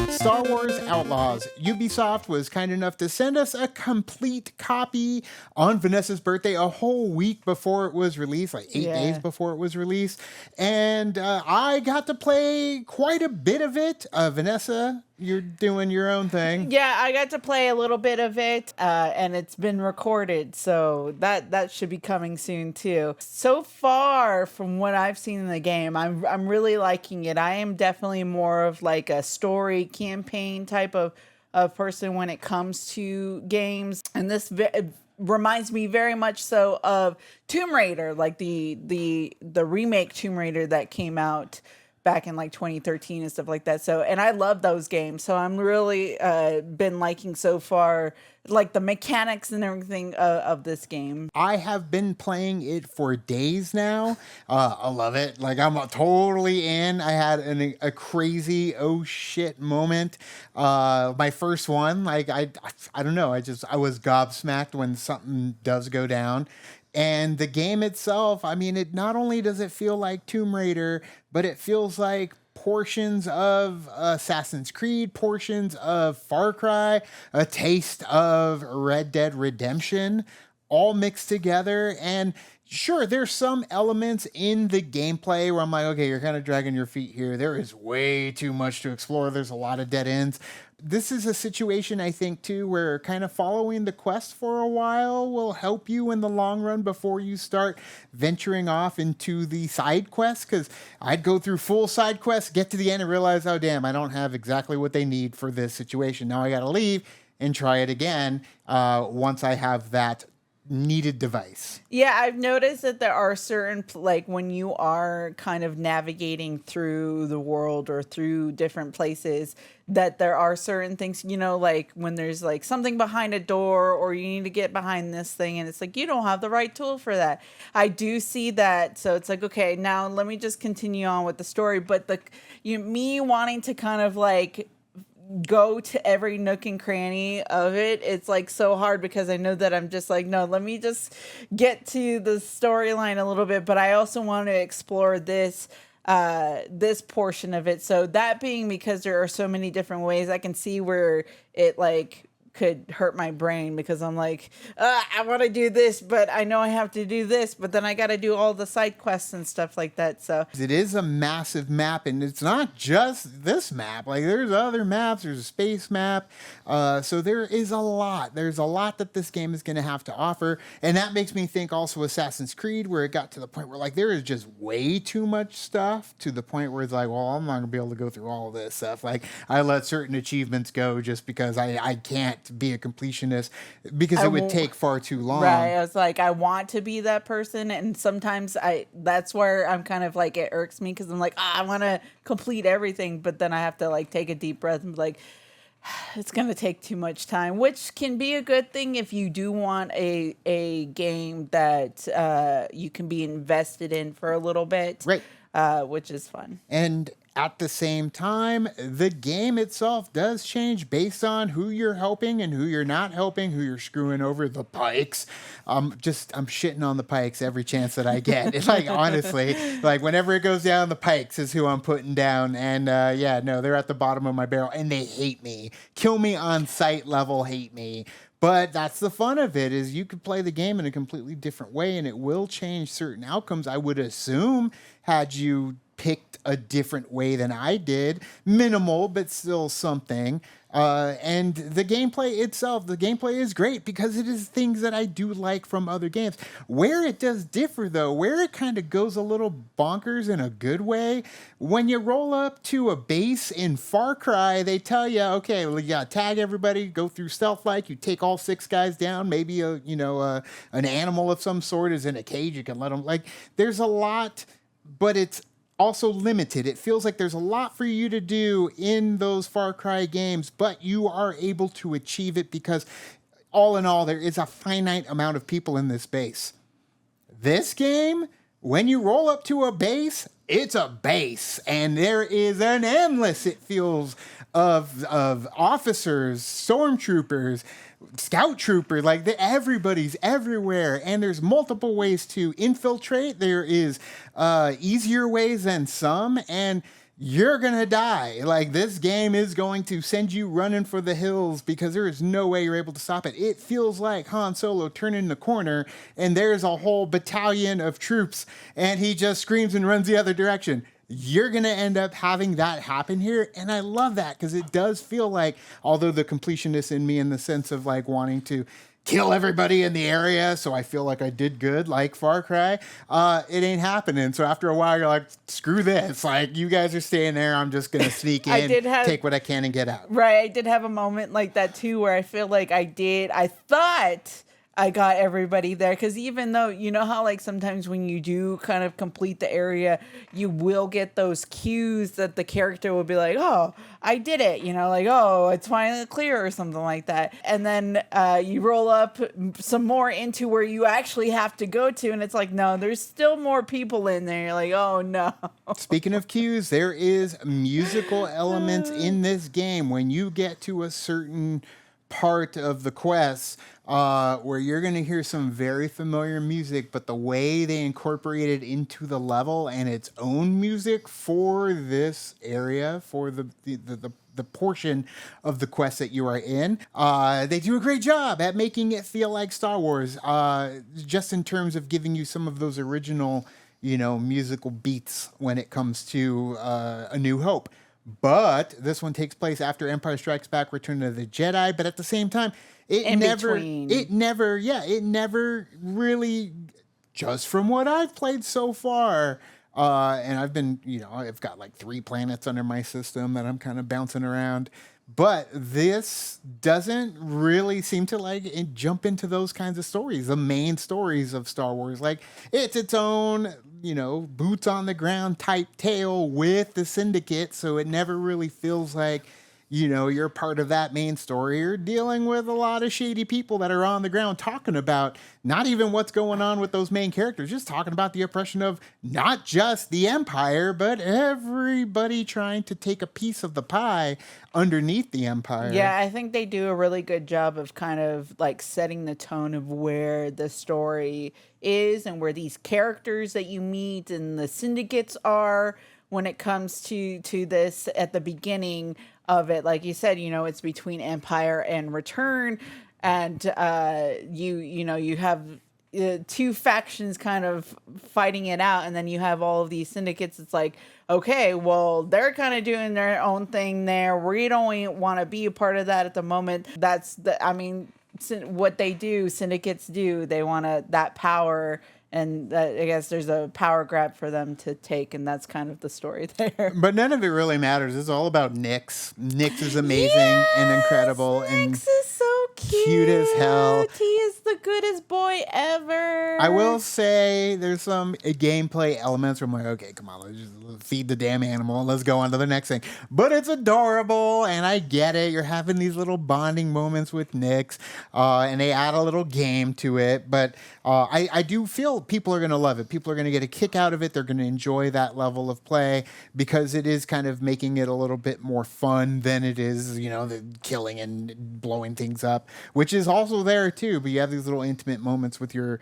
Star Wars Outlaws. Ubisoft was kind enough to send us a complete copy on Vanessa's birthday, a whole week before it was released, like 8 days before it was released. And I got to play quite a bit of it. Vanessa, you're doing your own thing. Yeah, I got to play a little bit of it, and it's been recorded, so that should be coming soon too. So far, from what I've seen in the game, I'm really liking it. I am definitely more of like a story campaign type of person when it comes to games, and this reminds me very much so of Tomb Raider, like the remake Tomb Raider that came out back in like 2013 and stuff like that. So, and I love those games. So I'm really been liking so far, like the mechanics and everything of this game. I have been playing it for days now. I love it. Like I'm totally in. I had a crazy oh shit moment. My first one, like I don't know. I was gobsmacked when something does go down. And the game itself, I mean, it not only does it feel like Tomb Raider, but it feels like portions of Assassin's Creed, portions of Far Cry, a taste of Red Dead Redemption, all mixed together. And sure, there's some elements in the gameplay where I'm like, okay, you're kind of dragging your feet here. There is way too much to explore. There's a lot of dead ends. This is a situation, I think, too, where kind of following the quest for a while will help you in the long run before you start venturing off into the side quests. Because I'd go through full side quests, get to the end, and realize, oh, damn, I don't have exactly what they need for this situation. Now I got to leave and try it again once I have that needed device. Yeah, I've noticed that there are certain, like when you are kind of navigating through the world or through different places, that there are certain things, you know, like when there's like something behind a door or you need to get behind this thing and it's like, you don't have the right tool for that. I do see that. So it's like, okay, now let me just continue on with the story. But me wanting to kind of like go to every nook and cranny of it, it's like so hard because I know that I'm just like, no, let me just get to the storyline a little bit, but I also want to explore this portion of it. So that being because there are so many different ways, I can see where it like could hurt my brain because I'm like, I want to do this, but I know I have to do this, but then I got to do all the side quests and stuff like that. So it is a massive map, and it's not just this map. Like there's other maps. There's a space map. So there is a lot. There's a lot that this game is going to have to offer, and that makes me think also Assassin's Creed, where it got to the point where like there is just way too much stuff to the point where it's like, well, I'm not going to be able to go through all of this stuff. Like I let certain achievements go just because I can't be a completionist because it would take far too long. Right. I was like, I want to be that person. And sometimes that's where I'm kind of like, it irks me because I'm like, I want to complete everything. But then I have to like take a deep breath and be like, it's going to take too much time, which can be a good thing if you do want a game that you can be invested in for a little bit. Right. Which is fun. And at the same time, the game itself does change based on who you're helping and who you're not helping, who you're screwing over. The Pikes. I'm shitting on the Pikes every chance that I get. It's like, honestly, like whenever it goes down, the Pikes is who I'm putting down. And yeah, no, they're at the bottom of my barrel and they hate me. Kill me on sight level, hate me. But that's the fun of it, is you could play the game in a completely different way and it will change certain outcomes, I would assume, had you picked a different way than I did. Minimal, but still something. And the gameplay itself, the gameplay is great because it is things that I do like from other games. Where it does differ, though, where it kind of goes a little bonkers in a good way, when you roll up to a base in Far Cry, they tell you, okay, well, you gotta tag everybody, go through stealth like, you take all 6 guys down, maybe an animal of some sort is in a cage, you can let them, like, there's a lot, but it's also limited. It feels like there's a lot for you to do in those Far Cry games, but you are able to achieve it because all in all, there is a finite amount of people in this base. This game, when you roll up to a base, it's a base, and there is an endless, it feels, of officers, stormtroopers, scout troopers, like everybody's everywhere, and there's multiple ways to infiltrate. There is easier ways than some, and you're gonna die. Like, this game is going to send you running for the hills because there is no way you're able to stop it. It feels like Han Solo turning the corner and there's a whole battalion of troops and he just screams and runs the other direction. You're going to end up having that happen here. And I love that because it does feel like, although the completionist in me, in the sense of like wanting to kill everybody in the area so I feel like I did good, like Far Cry, it ain't happening. So after a while, you're like, screw this. Like, you guys are staying there. I'm just going to sneak in, take what I can and get out. Right. I did have a moment like that too, where I feel like I thought I got everybody there, because even though, you know how like sometimes when you do kind of complete the area, you will get those cues that the character will be like, oh, I did it, you know, like, oh, it's finally clear or something like that. And then you roll up some more into where you actually have to go to, and it's like, no, there's still more people in there. You're like, oh no. Speaking of cues, there is musical elements in this game when you get to a certain part of the quest where you're going to hear some very familiar music, but the way they incorporate it into the level and its own music for this area, for the portion of the quest that you are in, they do a great job at making it feel like Star Wars, just in terms of giving you some of those original, you know, musical beats when it comes to A New Hope. But this one takes place after Empire Strikes Back, Return of the Jedi. But at the same time, it never really, just from what I've played so far, and I've been, you know, I've got like 3 planets under my system that I'm kind of bouncing around. But this doesn't really seem to like jump into those kinds of stories, the main stories of Star Wars. Like, it's its own, you know, boots on the ground type tale with the Syndicate. So it never really feels like, you know, you're part of that main story. You're dealing with a lot of shady people that are on the ground talking about not even what's going on with those main characters, just talking about the oppression of not just the Empire, but everybody trying to take a piece of the pie underneath the Empire. Yeah, I think they do a really good job of kind of like setting the tone of where the story is and where these characters that you meet and the syndicates are when it comes to this at the beginning of it. Like you said, you know, it's between Empire and Return, and you have 2 factions kind of fighting it out, and then you have all of these syndicates. It's like, okay, well, they're kind of doing their own thing there. We don't want to be a part of that at the moment. That's what they do, syndicates do. They want that power, and I guess there's a power grab for them to take, and that's kind of the story there. But none of it really matters. It's all about Nyx. Nyx is amazing and incredible. Nyx and is so cute as hell. He is the goodest boy ever. I will say there's some gameplay elements where I'm like, okay, come on, let's just feed the damn animal and let's go on to the next thing. But it's adorable, and I get it. You're having these little bonding moments with Nyx, and they add a little game to it. But I do feel people are going to love it. People are going to get a kick out of it. They're going to enjoy that level of play because it is kind of making it a little bit more fun than it is, you know, the killing and blowing things up, which is also there too. But you have these little intimate moments with your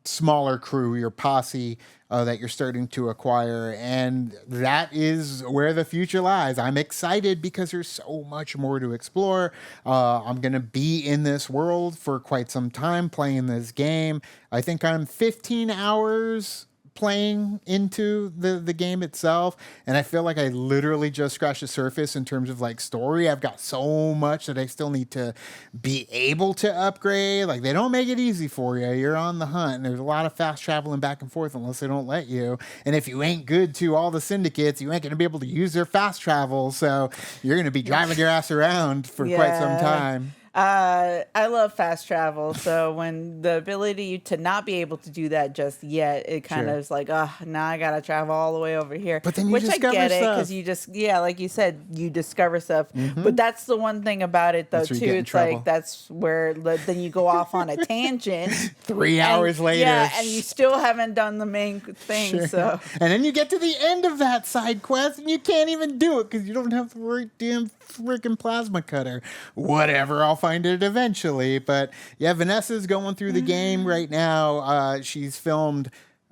smaller crew, your posse that you're starting to acquire. And that is where the future lies. I'm excited because there's so much more to explore. I'm going to be in this world for quite some time playing this game. I think I'm 15 hours playing into the game itself, and I feel like I literally just scratched the surface in terms of like story. I've got so much that I still need to be able to upgrade. Like, they don't make it easy for you. You're on the hunt, and there's a lot of fast traveling back and forth unless they don't let you. And if you ain't good to all the syndicates, you ain't going to be able to use their fast travel, so you're going to be driving your ass around for quite some time. I love fast travel, so when the ability to not be able to do that just yet, it kind of is like, oh, now I gotta travel all the way over here. But then you which I discover get it stuff. because you just like you said, you discover stuff. But that's the one thing about it, though, That's where you too. get in It's trouble. like that's where then you go off on a tangent. 3 hours later, yeah, and you still haven't done the main thing. Sure. So, and then you get to the end of that side quest, and you can't even do it because you don't have the right damn freaking plasma cutter. Whatever, I'll find it eventually. But yeah, Vanessa's going through the game right now. She's filmed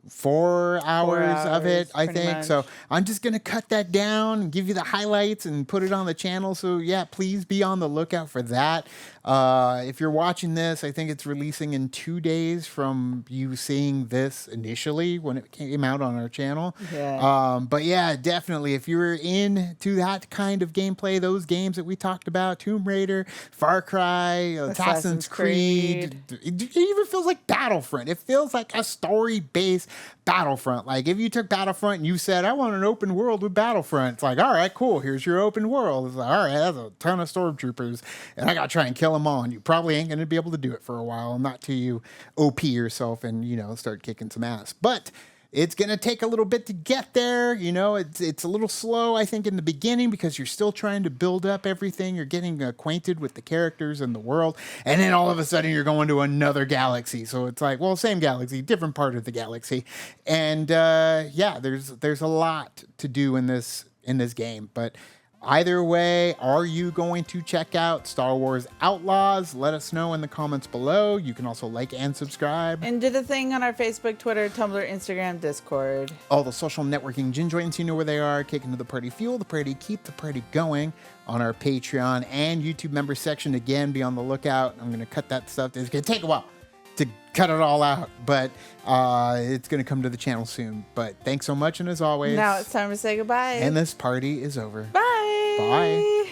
4 hours of it, I think. much. So I'm just going to cut that down and give you the highlights and put it on the channel. So yeah, please be on the lookout for that. If you're watching this, I think it's releasing in 2 days from you seeing this initially when it came out on our channel. Yeah. But yeah, definitely, if you're into that kind of gameplay, those games that we talked about, Tomb Raider, Far Cry, Assassin's Creed, it even feels like Battlefront. It feels like a story-based Battlefront. Like if you took Battlefront and you said, I want an open world with Battlefront, it's like, all right, cool, here's your open world. It's like, all right, that's a ton of stormtroopers, and I got to try and kill them all. And you probably ain't going to be able to do it for a while, not till you OP yourself and, start kicking some ass. But it's going to take a little bit to get there. It's a little slow, I think, in the beginning because you're still trying to build up everything. You're getting acquainted with the characters and the world. And then all of a sudden you're going to another galaxy. So it's like, well, same galaxy, different part of the galaxy. And yeah, there's a lot to do in this game. But either way, are you going to check out Star Wars Outlaws? Let us know in the comments below. You can also like and subscribe. And do the thing on our Facebook, Twitter, Tumblr, Instagram, Discord. All the social networking gin joints, you know where they are. Kick into the party, fuel the party, keep the party going on our Patreon and YouTube member section. Again, be on the lookout. I'm going to cut that stuff. It's going to take a while to cut it all out, but it's going to come to the channel soon. But thanks so much, and as always, now it's time to say goodbye. and this party is over. Bye. Bye.